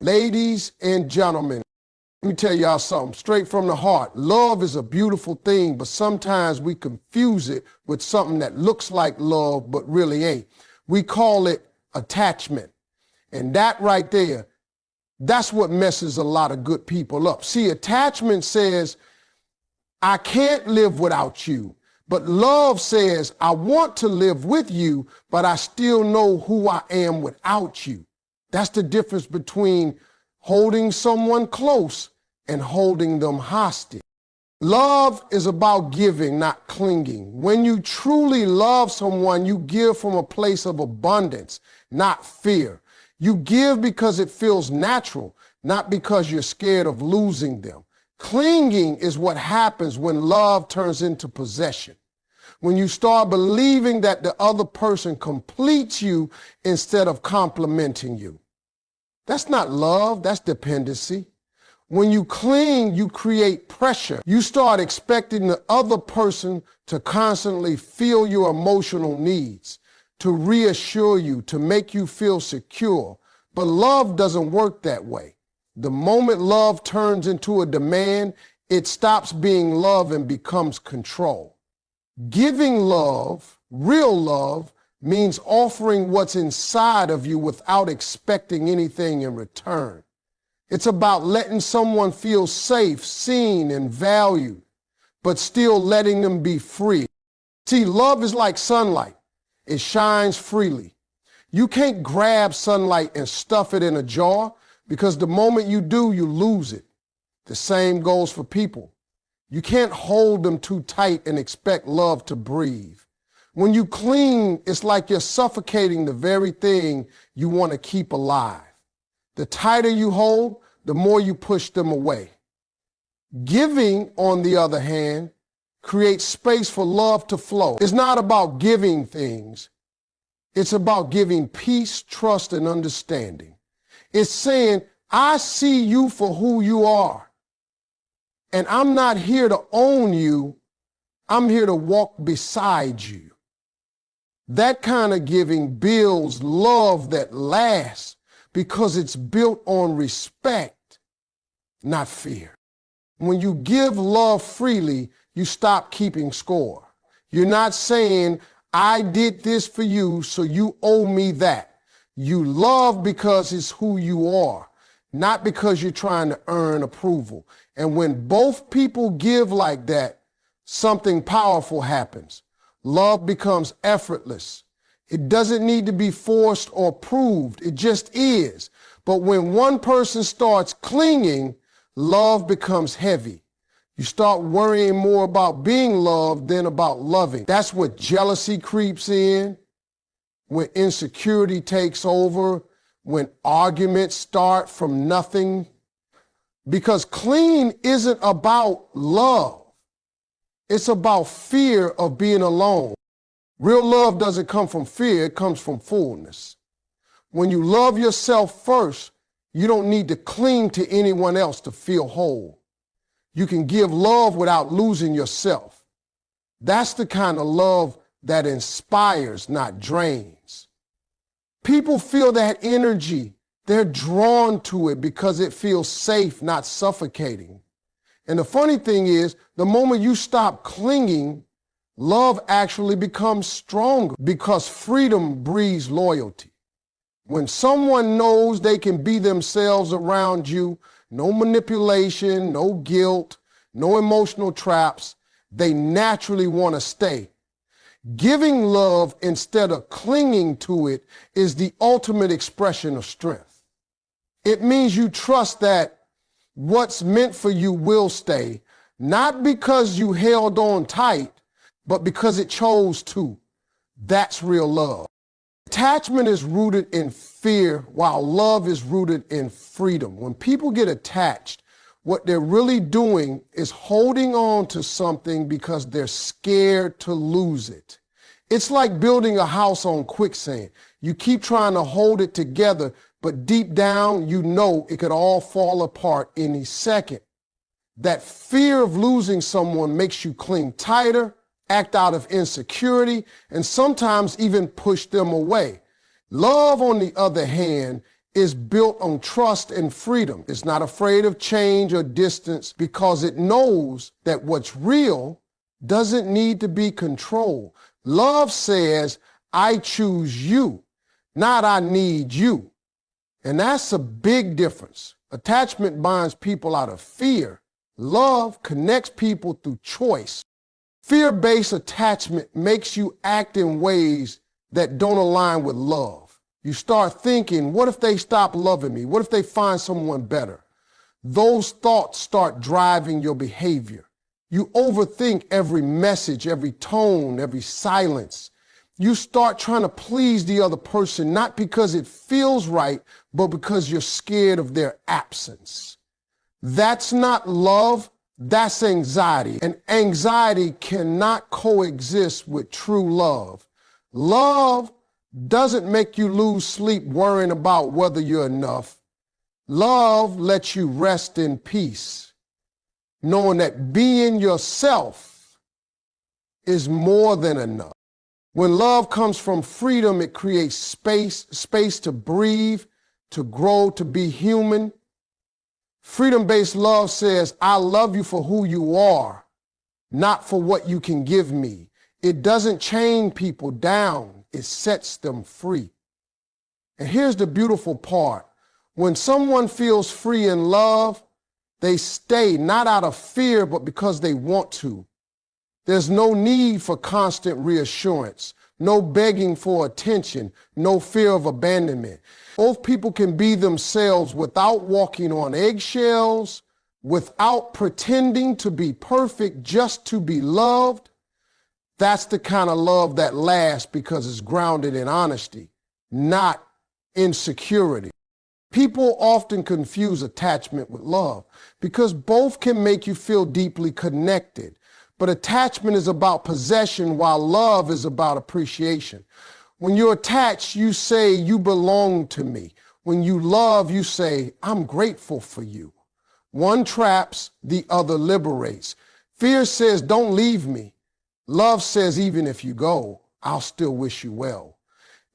Ladies and gentlemen, let me tell y'all something straight from the heart. Love is a beautiful thing, but sometimes we confuse it with something that looks like love but really ain't. We call it attachment. And that right there, that's what messes a lot of good people up. See, attachment says, I can't live without you. But love says, I want to live with you, but I still know who I am without you. That's the difference between holding someone close and holding them hostage. Love is about giving, not clinging. When you truly love someone, you give from a place of abundance, not fear. You give because it feels natural, not because you're scared of losing them. Clinging is what happens when love turns into possession. When you start believing that the other person completes you instead of complimenting you. That's not love, that's dependency. When you cling, you create pressure. You start expecting the other person to constantly feel your emotional needs, to reassure you, to make you feel secure. But love doesn't work that way. The moment love turns into a demand, it stops being love and becomes control. Giving love, real love, means offering what's inside of you without expecting anything in return. It's about letting someone feel safe, seen, and valued, but still letting them be free. See, love is like sunlight. It shines freely. You can't grab sunlight and stuff it in a jar because the moment you do, you lose it. The same goes for people. You can't hold them too tight and expect love to breathe. When you cling, it's like you're suffocating the very thing you want to keep alive. The tighter you hold, the more you push them away. Giving, on the other hand, creates space for love to flow. It's not about giving things. It's about giving peace, trust, and understanding. It's saying, I see you for who you are. And I'm not here to own you. I'm here to walk beside you. That kind of giving builds love that lasts because it's built on respect, not fear. When you give love freely, you stop keeping score. You're not saying, I did this for you, so you owe me that. You love because it's who you are, not because you're trying to earn approval. And when both people give like that, something powerful happens. Love becomes effortless. It doesn't need to be forced or proved. It just is. But when one person starts clinging, love becomes heavy. You start worrying more about being loved than about loving. That's what jealousy creeps in, when insecurity takes over, when arguments start from nothing. Because clinging isn't about love. It's about fear of being alone. Real love doesn't come from fear, it comes from fullness. When you love yourself first, you don't need to cling to anyone else to feel whole. You can give love without losing yourself. That's the kind of love that inspires, not drains. People feel that energy. They're drawn to it because it feels safe, not suffocating. And the funny thing is, the moment you stop clinging, love actually becomes stronger because freedom breeds loyalty. When someone knows they can be themselves around you, no manipulation, no guilt, no emotional traps, they naturally want to stay. Giving love instead of clinging to it is the ultimate expression of strength. It means you trust that what's meant for you will stay, not because you held on tight, but because it chose to. That's real love. Attachment is rooted in fear, while love is rooted in freedom. When people get attached, what they're really doing is holding on to something because they're scared to lose it. It's like building a house on quicksand. You keep trying to hold it together, but deep down, you know it could all fall apart any second. That fear of losing someone makes you cling tighter, act out of insecurity, and sometimes even push them away. Love, on the other hand, is built on trust and freedom. It's not afraid of change or distance because it knows that what's real doesn't need to be controlled. Love says, I choose you, not I need you. And that's a big difference. Attachment binds people out of fear. Love connects people through choice. Fear-based attachment makes you act in ways that don't align with love. You start thinking, what if they stop loving me? What if they find someone better? Those thoughts start driving your behavior. You overthink every message, every tone, every silence. You start trying to please the other person, not because it feels right, but because you're scared of their absence. That's not love, that's anxiety. And anxiety cannot coexist with true love. Love doesn't make you lose sleep worrying about whether you're enough. Love lets you rest in peace, knowing that being yourself is more than enough. When love comes from freedom, it creates space to breathe, to grow, to be human. Freedom-based love says, I love you for who you are, not for what you can give me. It doesn't chain people down, it sets them free. And here's the beautiful part. When someone feels free in love, they stay not out of fear, but because they want to. There's no need for constant reassurance, no begging for attention, no fear of abandonment. Both people can be themselves without walking on eggshells, without pretending to be perfect just to be loved. That's the kind of love that lasts because it's grounded in honesty, not insecurity. People often confuse attachment with love because both can make you feel deeply connected. But attachment is about possession while love is about appreciation. When you're attached, you say, you belong to me. When you love, you say, I'm grateful for you. One traps, the other liberates. Fear says, don't leave me. Love says, even if you go, I'll still wish you well.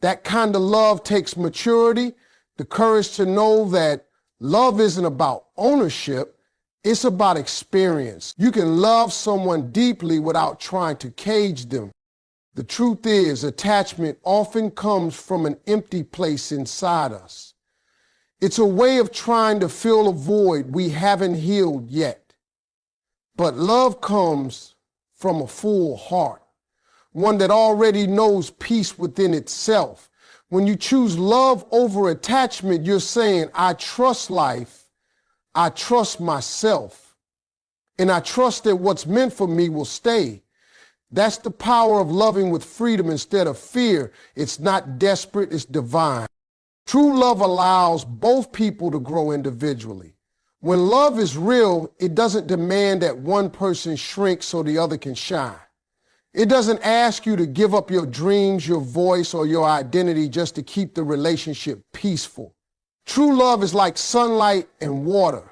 That kind of love takes maturity, the courage to know that love isn't about ownership. It's about experience. You can love someone deeply without trying to cage them. The truth is, attachment often comes from an empty place inside us. It's a way of trying to fill a void we haven't healed yet. But love comes from a full heart, one that already knows peace within itself. When you choose love over attachment, you're saying, I trust life. I trust myself, and I trust that what's meant for me will stay. That's the power of loving with freedom instead of fear. It's not desperate, it's divine. True love allows both people to grow individually. When love is real, it doesn't demand that one person shrink so the other can shine. It doesn't ask you to give up your dreams, your voice, or your identity just to keep the relationship peaceful. True love is like sunlight and water.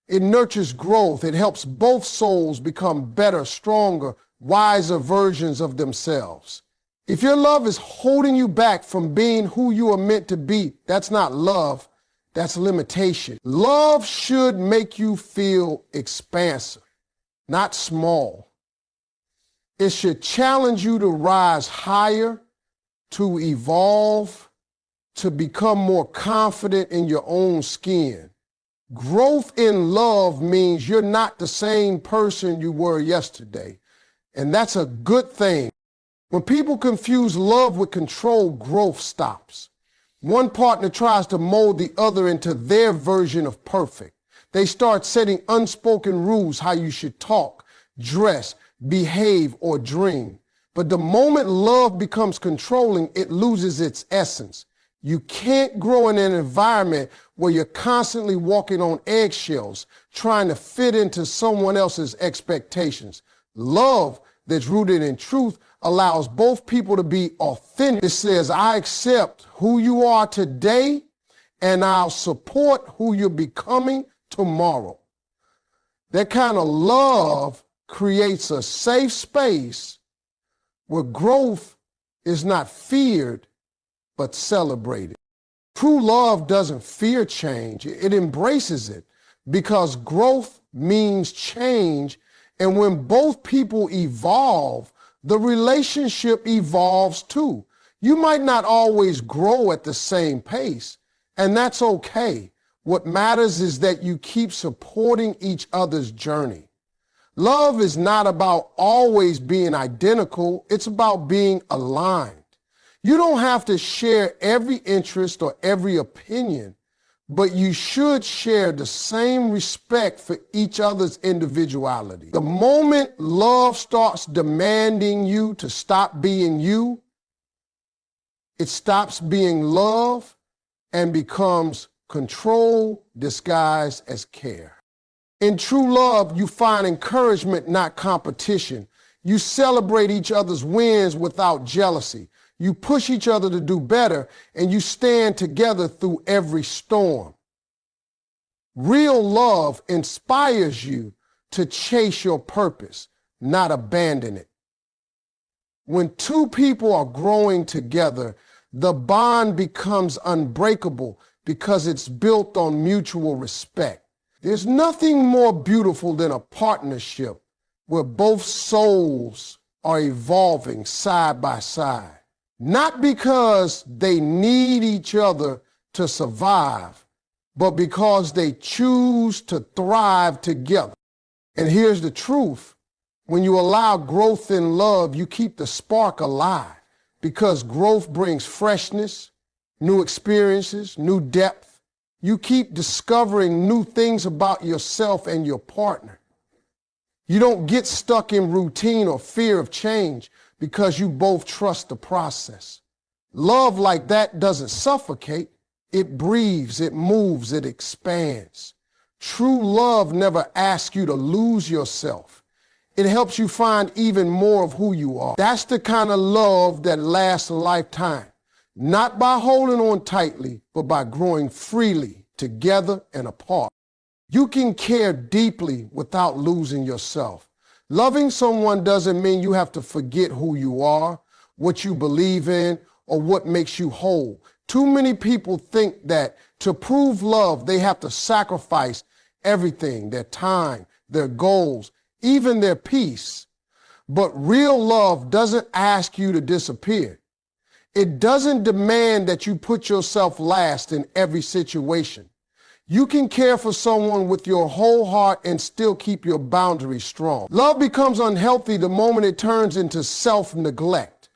It nurtures growth. It helps both souls become better, stronger, wiser versions of themselves. If your love is holding you back from being who you are meant to be, that's not love, that's limitation. Love should make you feel expansive, not small. It should challenge you to rise higher, to evolve, to become more confident in your own skin. Growth in love means you're not the same person you were yesterday, and that's a good thing. When people confuse love with control, growth stops. One partner tries to mold the other into their version of perfect. They start setting unspoken rules how you should talk, dress, behave, or dream. But the moment love becomes controlling, it loses its essence. You can't grow in an environment where you're constantly walking on eggshells, trying to fit into someone else's expectations. Love that's rooted in truth allows both people to be authentic. It says, I accept who you are today, and I'll support who you're becoming tomorrow. That kind of love creates a safe space where growth is not feared, but celebrated. True love doesn't fear change, it embraces it because growth means change. And when both people evolve, the relationship evolves too. You might not always grow at the same pace, and that's okay. What matters is that you keep supporting each other's journey. Love is not about always being identical, it's about being aligned. You don't have to share every interest or every opinion, but you should share the same respect for each other's individuality. The moment love starts demanding you to stop being you, it stops being love and becomes control disguised as care. In true love, you find encouragement, not competition. You celebrate each other's wins without jealousy. You push each other to do better, and you stand together through every storm. Real love inspires you to chase your purpose, not abandon it. When two people are growing together, the bond becomes unbreakable because it's built on mutual respect. There's nothing more beautiful than a partnership where both souls are evolving side by side. Not because they need each other to survive, but because they choose to thrive together. And here's the truth. When you allow growth in love, you keep the spark alive because growth brings freshness, new experiences, new depth. You keep discovering new things about yourself and your partner. You don't get stuck in routine or fear of change because you both trust the process. Love like that doesn't suffocate. It breathes, it moves, it expands. True love never asks you to lose yourself. It helps you find even more of who you are. That's the kind of love that lasts a lifetime. Not by holding on tightly, but by growing freely, together and apart. You can care deeply without losing yourself. Loving someone doesn't mean you have to forget who you are, what you believe in, or what makes you whole. Too many people think that to prove love, they have to sacrifice everything, their time, their goals, even their peace. But real love doesn't ask you to disappear. It doesn't demand that you put yourself last in every situation. You can care for someone with your whole heart and still keep your boundaries strong. Love becomes unhealthy the moment it turns into self-neglect.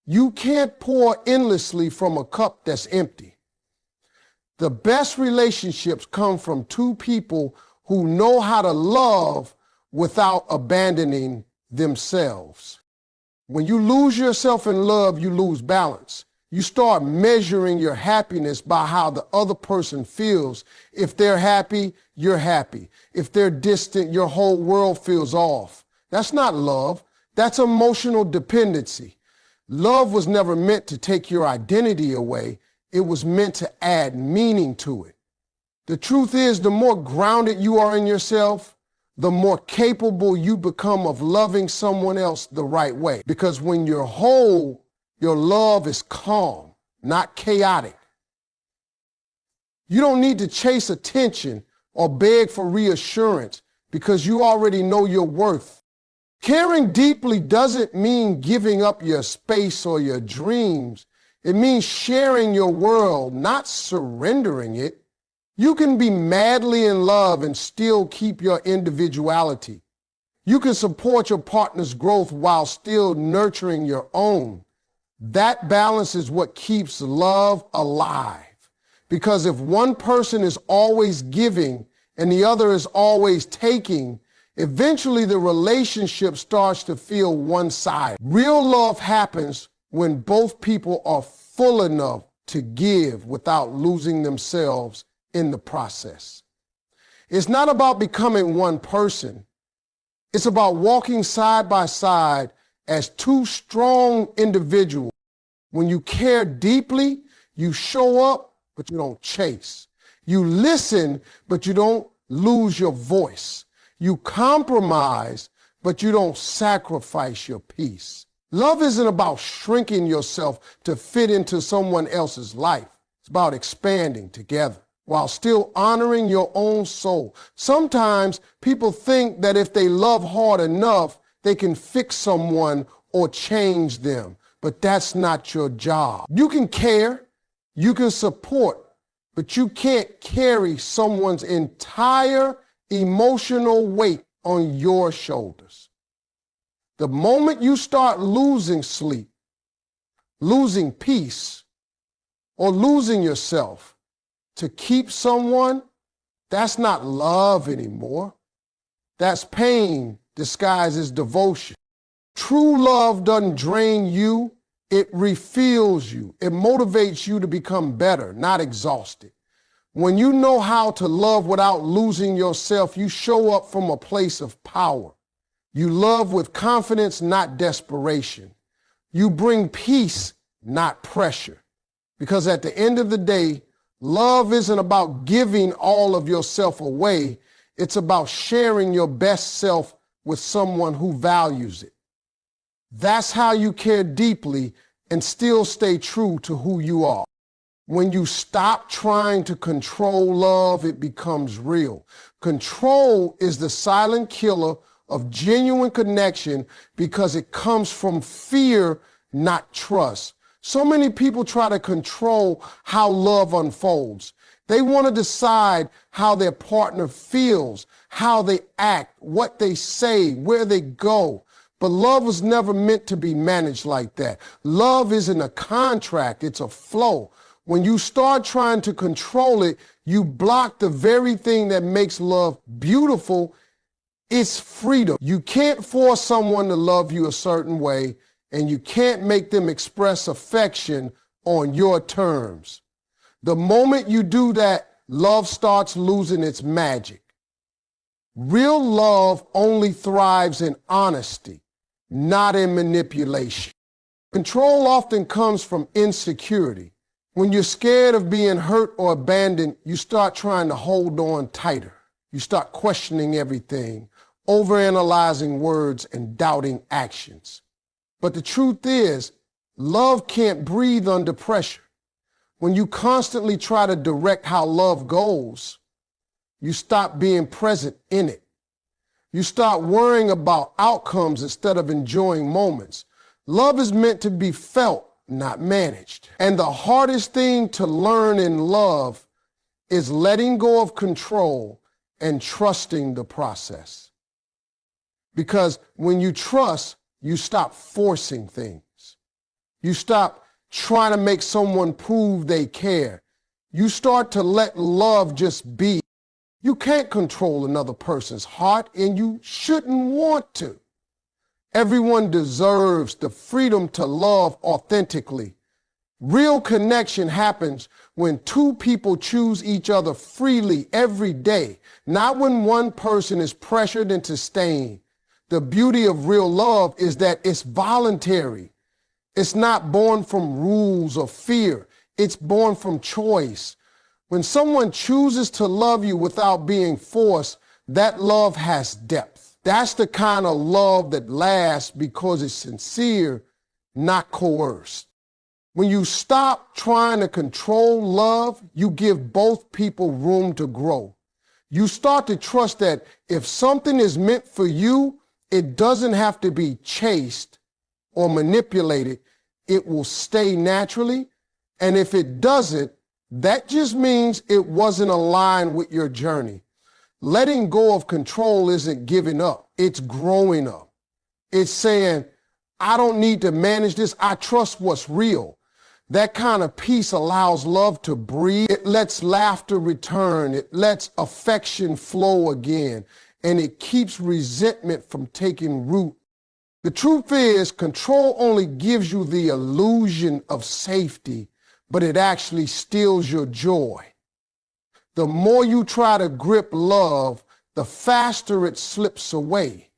You can't pour endlessly from a cup that's empty. The best relationships come from two people who know how to love without abandoning themselves. When you lose yourself in love, you lose balance. You start measuring your happiness by how the other person feels. If they're happy, you're happy. If they're distant, your whole world feels off. That's not love. That's emotional dependency. Love was never meant to take your identity away. It was meant to add meaning to it. The truth is, the more grounded you are in yourself, the more capable you become of loving someone else the right way. Because when you're whole, your love is calm, not chaotic. You don't need to chase attention or beg for reassurance because you already know your worth. Caring deeply doesn't mean giving up your space or your dreams. It means sharing your world, not surrendering it. You can be madly in love and still keep your individuality. You can support your partner's growth while still nurturing your own. That balance is what keeps love alive. Because if one person is always giving and the other is always taking, eventually the relationship starts to feel one-sided. Real love happens when both people are full enough to give without losing themselves in the process. It's not about becoming one person. It's about walking side by side as two strong individuals. When you care deeply, you show up, but you don't chase. You listen, but you don't lose your voice. You compromise, but you don't sacrifice your peace. Love isn't about shrinking yourself to fit into someone else's life. It's about expanding together while still honoring your own soul. Sometimes people think that if they love hard enough, they can fix someone or change them, but that's not your job. You can care, you can support, but you can't carry someone's entire emotional weight on your shoulders. The moment you start losing sleep, losing peace, or losing yourself to keep someone, that's not love anymore. That's pain disguised as devotion. True love doesn't drain you, it refills you. It motivates you to become better, not exhausted. When you know how to love without losing yourself, you show up from a place of power. You love with confidence, not desperation. You bring peace, not pressure. Because at the end of the day, love isn't about giving all of yourself away. It's about sharing your best self with someone who values it. That's how you care deeply and still stay true to who you are. When you stop trying to control love, it becomes real. Control is the silent killer of genuine connection because it comes from fear, not trust. So many people try to control how love unfolds. They want to decide how their partner feels, how they act, what they say, where they go. But love was never meant to be managed like that. Love isn't a contract, it's a flow. When you start trying to control it, you block the very thing that makes love beautiful. It's freedom. You can't force someone to love you a certain way, and you can't make them express affection on your terms. The moment you do that, love starts losing its magic. Real love only thrives in honesty, not in manipulation. Control often comes from insecurity. When you're scared of being hurt or abandoned, you start trying to hold on tighter. You start questioning everything, overanalyzing words and doubting actions. But the truth is, love can't breathe under pressure. When you constantly try to direct how love goes, you stop being present in it. You start worrying about outcomes instead of enjoying moments. Love is meant to be felt, not managed. And the hardest thing to learn in love is letting go of control and trusting the process. Because when you trust, you stop forcing things. You stop trying to make someone prove they care. You start to let love just be. You can't control another person's heart, and you shouldn't want to. Everyone deserves the freedom to love authentically. Real connection happens when two people choose each other freely every day, not when one person is pressured into staying. The beauty of real love is that it's voluntary. It's not born from rules or fear. It's born from choice. When someone chooses to love you without being forced, that love has depth. That's the kind of love that lasts because it's sincere, not coerced. When you stop trying to control love, you give both people room to grow. You start to trust that if something is meant for you, it doesn't have to be chased or manipulated. It will stay naturally. And if it doesn't, that just means it wasn't aligned with your journey. Letting go of control isn't giving up. It's growing up. It's saying, I don't need to manage this. I trust what's real. That kind of peace allows love to breathe. It lets laughter return. It lets affection flow again. And it keeps resentment from taking root. The truth is, control only gives you the illusion of safety, but it actually steals your joy. The more you try to grip love, the faster it slips away.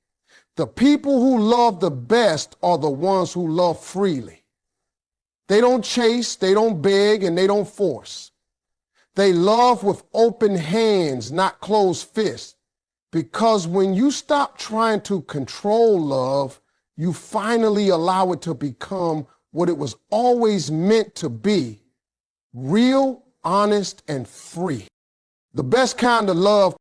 The people who love the best are the ones who love freely. They don't chase, they don't beg, and they don't force. They love with open hands, not closed fists. Because when you stop trying to control love, you finally allow it to become what it was always meant to be: real, honest, and free. The best kind of love